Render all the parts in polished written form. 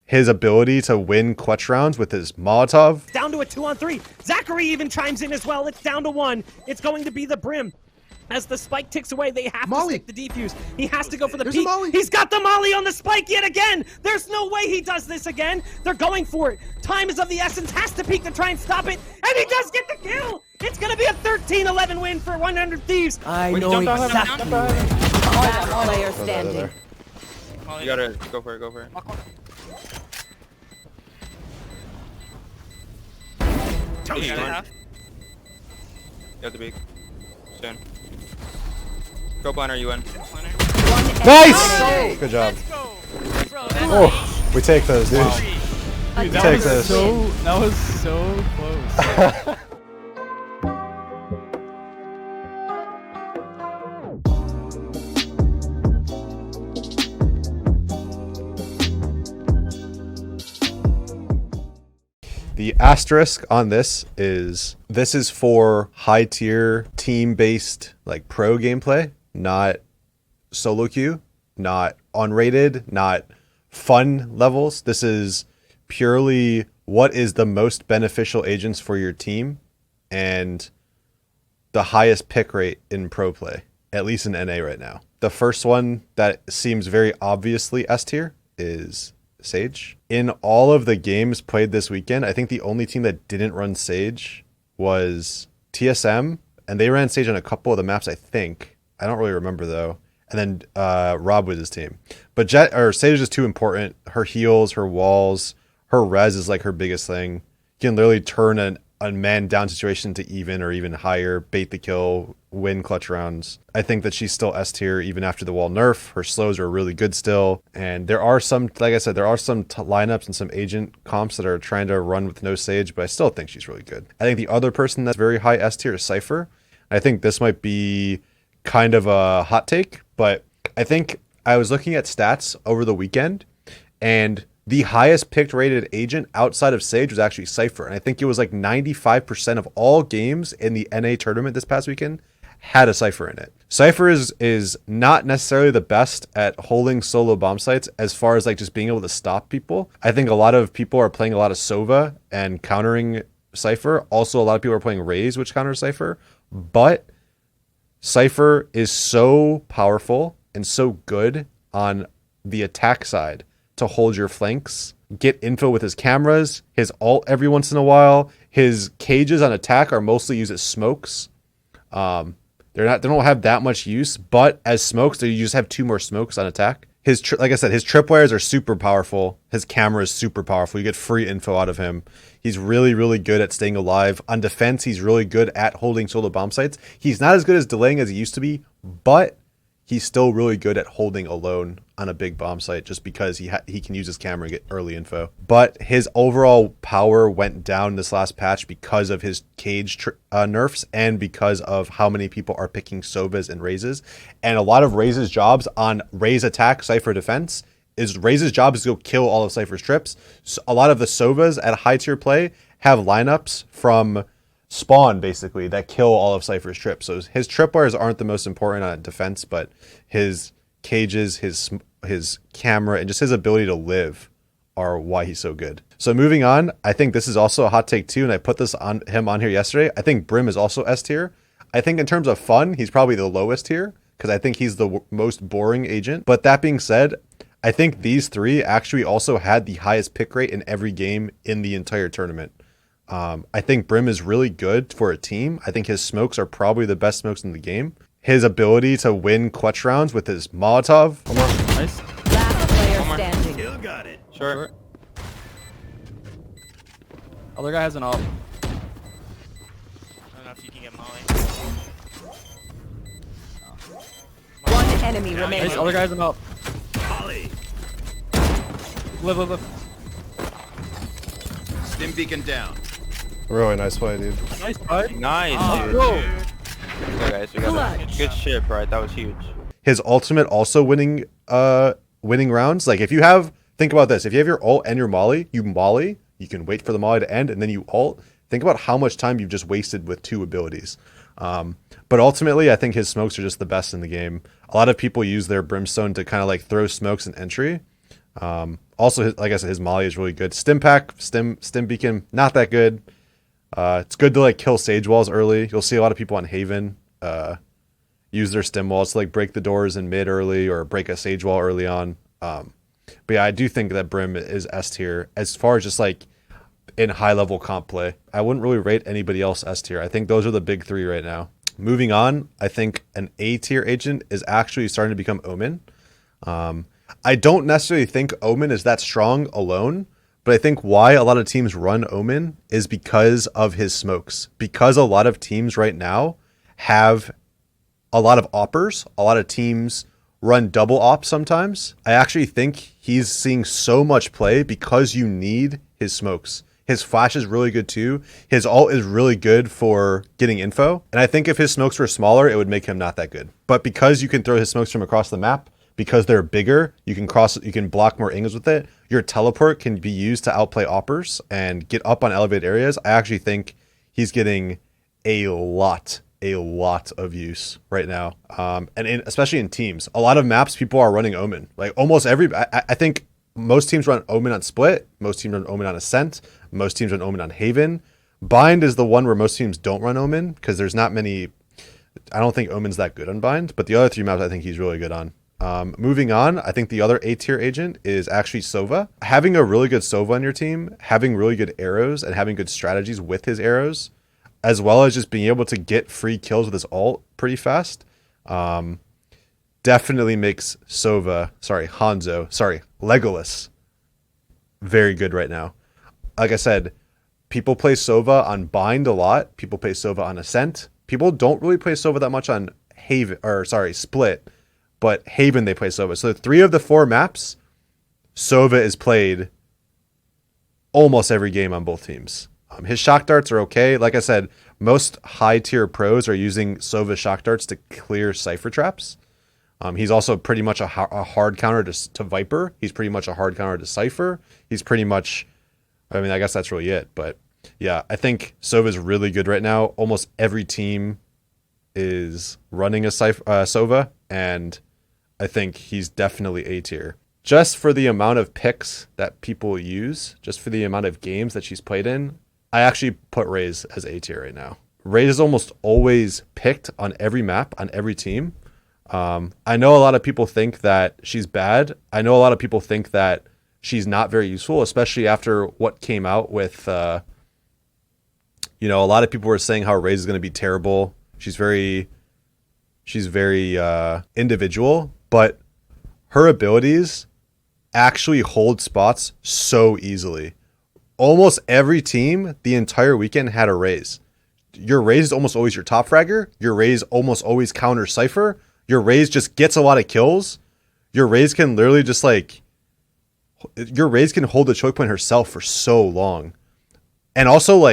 his ability to win clutch rounds with his Molotov. Down to a 2-on-3. Zachary even chimes in as well. It's down to 1. It's going to be the Brim. As the spike ticks away, they have to stick the defuse. He has to go for the peek. He's got the molly on the spike yet again. There's no way he does this again. They're going for it. Time is of the essence. Has to peek to try and stop it. And he does get the kill. It's going to be a 13-11 win for 100 Thieves. I know exactly. Last player standing. You gotta go for it, go for it. You have to be soon. Go blind or you win. Nice! Good job. Oh, we take those, dude. Wow. Dude, that was so close. The asterisk on this is for high tier team based like pro gameplay, not solo queue, not unrated, not fun levels. This is purely what is the most beneficial agents for your team and the highest pick rate in pro play, at least in NA right now. The first one that seems very obviously S tier is Sage. In all of the games played this weekend, I think the only team that didn't run Sage was TSM, and they ran Sage on a couple of the maps, I think. I don't really remember though. And then Rob was his team. But Jett or Sage is too important. Her heals, her walls, her res is like her biggest thing. You can literally turn a man down situation to even or even higher, bait the kill, win clutch rounds. I think that she's still S tier even after the wall nerf. Her slows are really good still. And there are some, like I said, there are some lineups and some agent comps that are trying to run with no Sage, but I still think she's really good. I think the other person that's very high S tier is Cypher. I think this might be kind of a hot take, but I think I was looking at stats over the weekend and the highest picked rated agent outside of Sage was actually Cypher. And I think it was like 95% of all games in the NA tournament this past weekend had a Cypher in it. Cypher is not necessarily the best at holding solo bomb sites as far as like just being able to stop people. I think a lot of people are playing a lot of Sova and countering Cypher. Also, a lot of people are playing Raze, which counters Cypher. But Cypher is so powerful and so good on the attack side to hold your flanks, get info with his cameras, his ult every once in a while. His cages on attack are mostly used as smokes. They don't have that much use, but as smokes, you just have 2 more smokes on attack. Like I said, his tripwires are super powerful. His camera is super powerful. You get free info out of him. He's really, really good at staying alive. On defense, he's really good at holding solo bomb sites. He's not as good as delaying as he used to be, but he's still really good at holding alone on a big bomb site just because he can use his camera and get early info. But his overall power went down this last patch because of his cage nerfs and because of how many people are picking Sovas and Razes. And a lot of Raze's jobs on Raze attack, Cypher defense, Raze's job is to go kill all of Cypher's trips. So a lot of the Sovas at high tier play have lineups from spawn basically that kill all of Cypher's trips. So his tripwires aren't the most important on defense, but his cages, his camera, and just his ability to live are why he's so good. So moving on, I think this is also a hot take too, and I put this on him on here yesterday. I think Brim is also S tier. I think in terms of fun, he's probably the lowest tier because I think he's the most boring agent. But that being said, I think these 3 actually also had the highest pick rate in every game in the entire tournament. I think Brim is really good for a team. I think his smokes are probably the best smokes in the game. His ability to win clutch rounds with his Molotov. Nice. Last player standing. Still got it. Sure. Other guy has an ult. I don't know if you can get Molly. One enemy remaining. Nice. Other guy's an ult. Molly. Live. Stim beacon down. Really nice play, dude. Nice fight. Nice, dude. Go. Okay, guys, we got a good ship, right? That was huge. His ultimate also winning rounds. Like if you have, think about this. If you have your ult and your molly, you can wait for the molly to end and then you ult. Think about how much time you've just wasted with 2 abilities. But ultimately, I think his smokes are just the best in the game. A lot of people use their Brimstone to kind of like throw smokes in entry. Also, like I said, his molly is really good. Stim pack, stim beacon, not that good. It's good to like kill sage walls early. You'll see a lot of people on Haven use their stim walls to like break the doors in mid early or break a sage wall early on. But yeah, I do think that Brim is S tier as far as just like in high level comp play. I wouldn't really rate anybody else S tier. I think those are the big three right now. Moving on, I think an A tier agent is actually starting to become Omen. I don't necessarily think Omen is that strong alone, but I think why a lot of teams run Omen is because of his smokes. Because a lot of teams right now have a lot of oppers, a lot of teams run double op sometimes. I actually think he's seeing so much play because you need his smokes. His flash is really good too. His ult is really good for getting info. And I think if his smokes were smaller, it would make him not that good. But because you can throw his smokes from across the map, because they're bigger, you can block more angles with it. Your teleport can be used to outplay oppers and get up on elevated areas. I actually think he's getting a lot of use right now. Especially in teams. A lot of maps, people are running Omen. Like almost I think most teams run Omen on Split. Most teams run Omen on Ascent. Most teams run Omen on Haven. Bind is the one where most teams don't run Omen because there's not many. I don't think Omen's that good on Bind, but the other three maps I think he's really good on. Moving on, I think the other A tier agent is actually Sova. Having a really good Sova on your team, having really good arrows, and having good strategies with his arrows, as well as just being able to get free kills with his ult pretty fast, definitely makes Legolas very good right now. Like I said, people play Sova on Bind a lot. People play Sova on Ascent. People don't really play Sova that much on Split, but Haven they play Sova. So 3 of the 4 maps, Sova is played almost every game on both teams. His shock darts are okay. Like I said, most high tier pros are using Sova shock darts to clear Cypher traps. He's also pretty much a hard counter to Viper. He's pretty much a hard counter to Cypher. He's pretty much, I mean, I guess that's really it. But yeah, I think Sova's really good right now. Almost every team is running a Sova, and I think he's definitely A tier. Just for the amount of picks that people use, just for the amount of games that she's played in, I actually put Raze as A tier right now. Raze is almost always picked on every map, on every team. I know a lot of people think that she's bad. I know a lot of people think that she's not very useful, especially after what came out with, a lot of people were saying how Raze is going to be terrible. She's very individual, but her abilities actually hold spots so easily. Almost every team the entire weekend had a Raze. Your Raze is almost always your top fragger. Your Raze almost always counters Cypher. Your Raze just gets a lot of kills. Your Raze can literally just your Raze can hold the choke point herself for so long. And also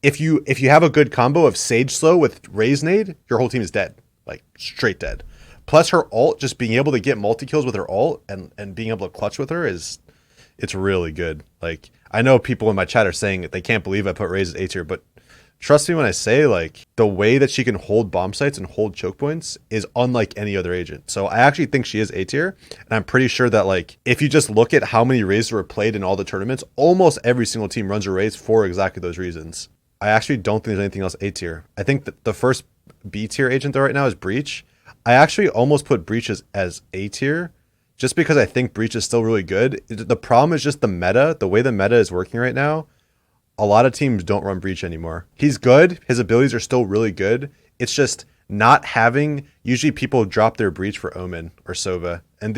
if you have a good combo of Sage Slow with Raze Nade, your whole team is dead. Like straight dead. Plus her ult, just being able to get multi-kills with her ult and being able to clutch with her it's really good. Like, I know people in my chat are saying that they can't believe I put Raze as A tier, but trust me when I say, the way that she can hold bomb sites and hold choke points is unlike any other agent. So I actually think she is A tier, and I'm pretty sure that, if you just look at how many Razes were played in all the tournaments, almost every single team runs a Raze for exactly those reasons. I actually don't think there's anything else A tier. I think that the first B tier agent though right now is Breach. I actually almost put Breach as A tier, just because I think Breach is still really good. The problem is just the meta, the way the meta is working right now. A lot of teams don't run Breach anymore. He's good. His abilities are still really good. It's just not having, usually people drop their Breach for Omen or Sova. And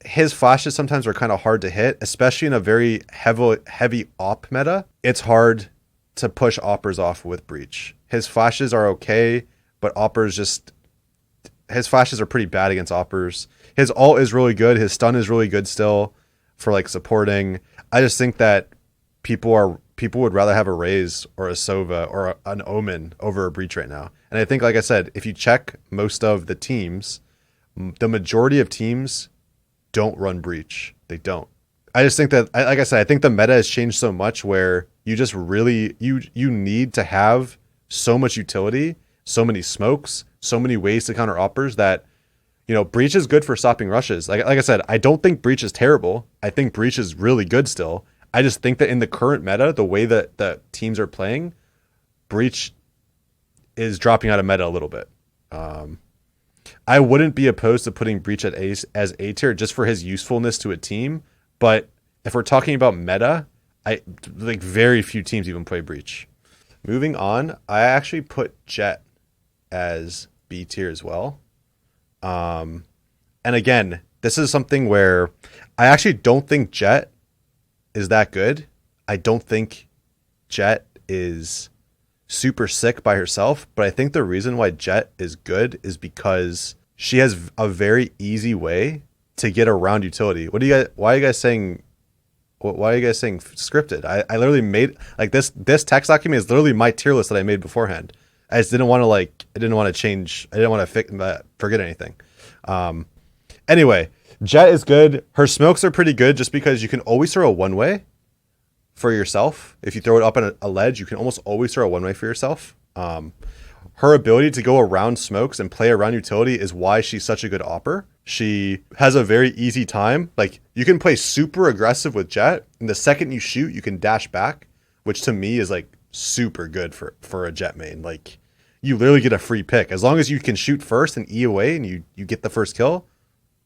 his flashes sometimes are kind of hard to hit, especially in a very heavy op meta. It's hard to push oppers off with Breach. His flashes are okay, but his flashes are pretty bad against oppers. His ult is really good. His stun is really good still for supporting. I just think that people would rather have a Raze or a Sova or an Omen over a Breach right now. And I think, like I said, if you check most of the teams, the majority of teams don't run Breach. They don't. I just think that, like I said, I think the meta has changed so much where you just really, you need to have so much utility, so many smokes, so many ways to counter oppers that You know, Breach is good for stopping rushes. Like I said, I don't think Breach is terrible. I think Breach is really good still. I just think that in the current meta, the way that the teams are playing, Breach is dropping out of meta a little bit. I wouldn't be opposed to putting Breach at as A tier just for his usefulness to a team. But if we're talking about meta, like very few teams even play Breach. Moving on, I actually put Jett as B tier as well. And again, this is something where I actually don't think Jett is that good. I don't think Jett is super sick by herself, but I think the reason why Jett is good is because she has a very easy way to get around utility. Why are you guys saying scripted? I literally made like this text document is literally my tier list that I made beforehand. I just didn't want to change. I didn't want to forget anything. Anyway, Jett is good. Her smokes are pretty good just because you can always throw a one-way for yourself. If you throw it up on a ledge, you can almost always throw a one-way for yourself. Her ability to go around smokes and play around utility is why she's such a good opper. She has a very easy time. Like, you can play super aggressive with Jett, and the second you shoot, you can dash back, which to me is like super good for a Jett main. Like, you literally get a free pick. As long as you can shoot first and E away and you get the first kill,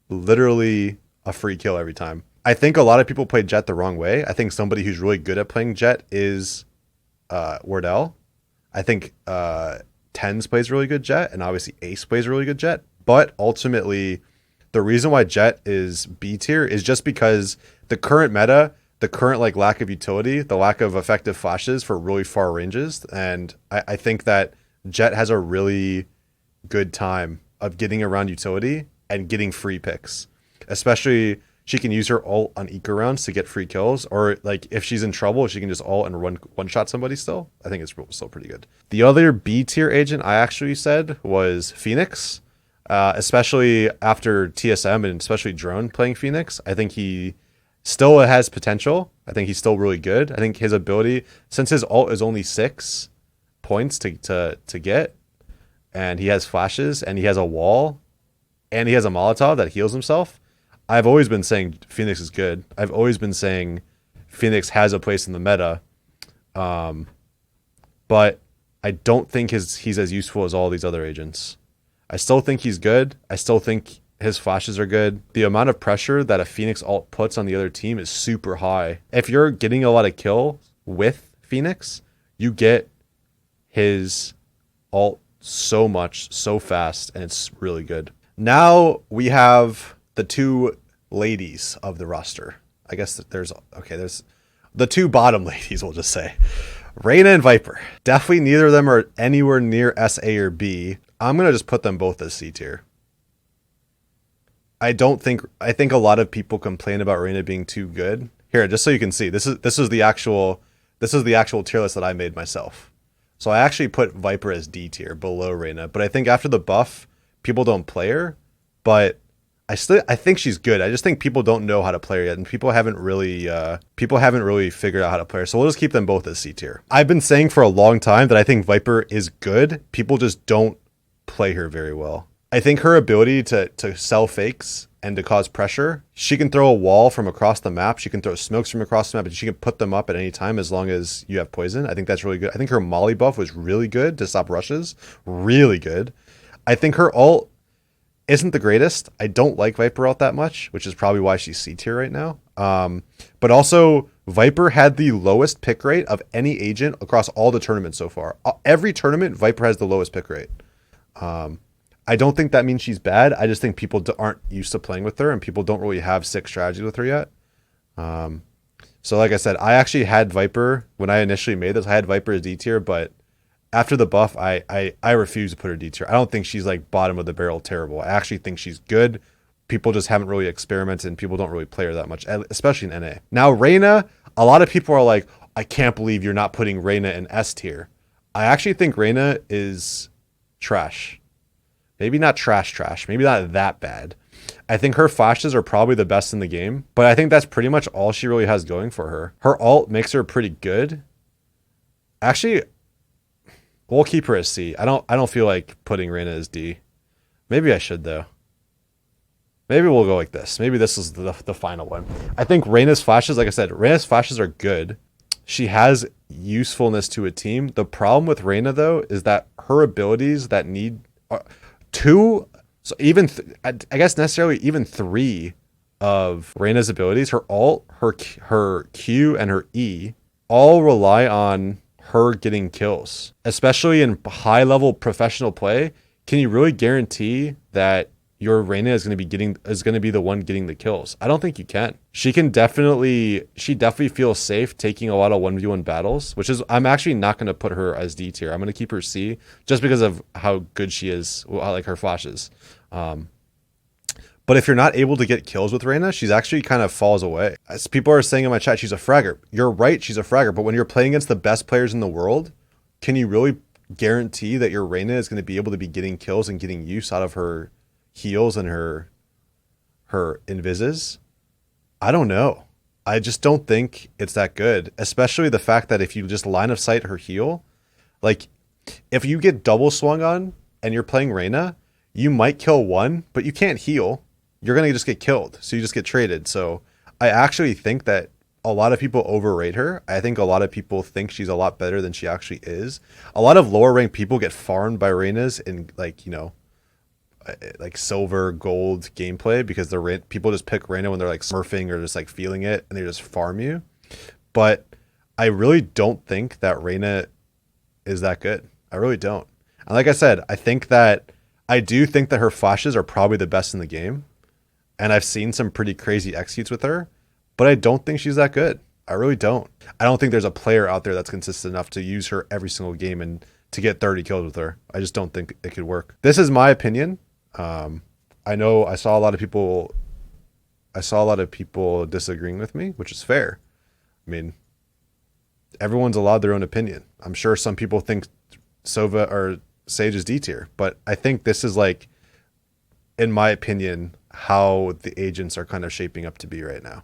literally a free kill every time. I think a lot of people play Jett the wrong way. I think somebody who's really good at playing Jett is Wardell. I think Tens plays really good Jett, and obviously Ace plays really good Jett. But ultimately, the reason why Jett is B tier is just because the current meta, the current like lack of utility, the lack of effective flashes for really far ranges, and I think that Jett has a really good time of getting around utility and getting free picks. Especially, she can use her ult on eco rounds to get free kills, or like if she's in trouble, she can just ult and one shot somebody still. I think it's still pretty good. The other B tier agent I actually said was Phoenix, especially after TSM and especially Drone playing Phoenix. I think he still has potential. I think he's still really good. I think his ability, since his ult is only 6 points to get, and he has flashes and he has a wall and he has a Molotov that heals himself. I've always been saying Phoenix is good. I've always been saying Phoenix has a place in the meta. But I don't think he's as useful as all these other agents. I still think he's good. I still think his flashes are good. The amount of pressure that a Phoenix ult puts on the other team is super high. If you're getting a lot of kills with Phoenix, you get his ult so fast, and it's really good. Now we have the two ladies of the roster. I guess there's the two bottom ladies, we'll just say. Reyna and Viper. Definitely neither of them are anywhere near SA or B. I'm going to just put them both as C tier. I think a lot of people complain about Reyna being too good. Here, just so you can see, this is the actual tier list that I made myself. So I actually put Viper as D tier below Reyna, but I think after the buff, people don't play her, but I think she's good. I just think people don't know how to play her yet, and people haven't really figured out how to play her. So we'll just keep them both as C tier. I've been saying for a long time that I think Viper is good. People just don't play her very well. I think her ability to sell fakes and to cause pressure, she can throw a wall from across the map. She can throw smokes from across the map, and she can put them up at any time as long as you have poison. I think that's really good. I think her Molly buff was really good to stop rushes. Really good. I think her ult isn't the greatest. I don't like Viper ult that much, which is probably why she's C tier right now. But also, Viper had the lowest pick rate of any agent across all the tournaments so far. Every tournament, Viper has the lowest pick rate. I don't think that means she's bad. I just think people aren't used to playing with her, and people don't really have sick strategies with her yet. So like I said, I actually had Viper, when I initially made this, I had Viper as D tier, but after the buff, I refuse to put her D tier. I don't think she's like bottom of the barrel terrible. I actually think she's good. People just haven't really experimented, and people don't really play her that much, especially in NA. Now, Reyna, a lot of people are like, I can't believe you're not putting Reyna in S tier. I actually think Reyna is trash. Maybe not trash, maybe not that bad. I think her flashes are probably the best in the game, but I think that's pretty much all she really has going for her. Her ult makes her pretty good. Actually, we'll keep her as C. I don't feel like putting Reyna as D. Maybe I should though. Maybe we'll go like this. Maybe this is the final one. I think Reyna's flashes, like I said, Reyna's flashes are good. She has usefulness to a team. The problem with Reyna, though, is that her abilities that need two, so even, I guess necessarily even three of Reyna's abilities, her ult, her Q, and her E, all rely on her getting kills. Especially in high-level professional play, can you really guarantee that your Reyna is going to be the one getting the kills? I don't think you can. She definitely feels safe taking a lot of 1v1 battles, which is, I'm actually not going to put her as D tier. I'm going to keep her C just because of how good she is, like her flashes. But if you're not able to get kills with Reyna, she's actually kind of falls away. As people are saying in my chat, she's a fragger. You're right, she's a fragger. But when you're playing against the best players in the world, can you really guarantee that your Reyna is going to be able to be getting kills and getting use out of her heals and her invises? I don't know. I just don't think it's that good, especially the fact that if you just line of sight her heal, like if you get double swung on and you're playing Reyna, you might kill one, but you can't heal. You're going to just get killed. So you just get traded. So I actually think that a lot of people overrate her. I think a lot of people think she's a lot better than she actually is. A lot of lower ranked people get farmed by Reynas in, like, you know, like silver, gold gameplay because people just pick Reyna when they're like smurfing or just like feeling it and they just farm you. But I really don't think that Reyna is that good. I really don't. And like I said, I do think that her flashes are probably the best in the game. And I've seen some pretty crazy executes with her, but I don't think she's that good. I really don't. I don't think there's a player out there that's consistent enough to use her every single game and to get 30 kills with her. I just don't think it could work. This is my opinion. I know I saw a lot of people disagreeing with me, which is fair. I mean, everyone's allowed their own opinion. I'm sure some people think Sova or Sage is D tier, but I think this is, like, in my opinion, how the agents are kind of shaping up to be right now.